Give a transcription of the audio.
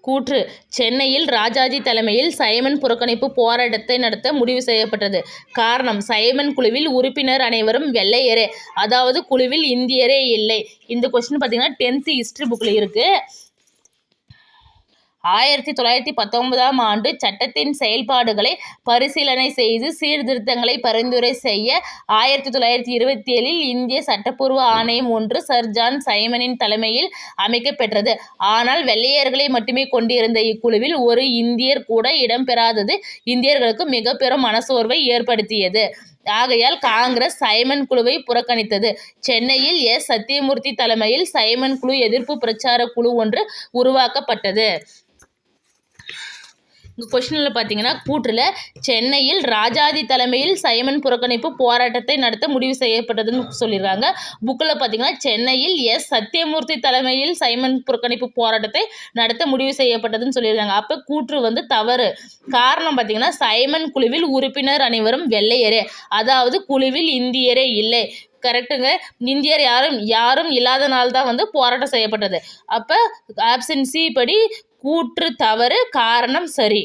கூற்று சென்னையில் ராஜாஜி தலைமையில் சைமன் புறக்கணிப்பு போராட்டத்தை நடத்த முடிவு செய்யப்பட்டது. காரணம் சைமன் குழுவில் உறுப்பினர் அனைவரும் வெள்ளையரே, அதாவது குழுவில் இந்தியரே இல்லை. இந்த கொஸ்டின் பார்த்தீங்கன்னா 10th ஹிஸ்டரி புக்கில் இருக்கு. 1919ஆம் ஆண்டு சட்டத்தின் செயல்பாடுகளை பரிசீலனை செய்து சீர்திருத்தங்களை பரிந்துரை செய்ய 1927இல் இந்திய சட்டப்பூர்வ ஆணையம் ஒன்று சர் ஜான் சைமனின் தலைமையில் அமைக்கப்பெற்றது. ஆனால் வெள்ளையர்களை மட்டுமே கொண்டிருந்த இக்குழுவில் ஒரு இந்தியர் கூட இடம்பெறாதது இந்தியர்களுக்கு மிக பெரும் மனசோர்வை ஏற்படுத்தியது. ஆகையால் காங்கிரஸ் சைமன் குழுவை புறக்கணித்தது. சென்னையில் எஸ். சத்தியமூர்த்தி தலைமையில் சைமன் குழு எதிர்ப்பு பிரச்சார குழு ஒன்று உருவாக்கப்பட்டது. கொஸ்டினில் பார்த்தீங்கன்னா கூற்றில் சென்னையில் ராஜாஜி தலைமையில் சைமன் புறக்கணிப்பு போராட்டத்தை நடத்த முடிவு செய்யப்பட்டதுன்னு சொல்லியிருக்காங்க. புக்கில் பார்த்தீங்கன்னா சென்னையில் எஸ். சத்தியமூர்த்தி தலைமையில் சைமன் புறக்கணிப்பு போராட்டத்தை நடத்த முடிவு செய்யப்பட்டதுன்னு சொல்லியிருக்காங்க. அப்போ கூற்று தவறு. காரணம் பார்த்தீங்கன்னா சைமன் குழுவில் உறுப்பினர் அனைவரும் வெள்ளையரே, அதாவது குழுவில் இந்தியரே இல்லை. கரெக்டுங்க. இந்தியர் யாரும் இல்லாதனால தான் போராட்டம் செய்யப்பட்டது. அப்போ ஆப்ஷன் சி படி கூற்று தவறு, காரணம் சரி.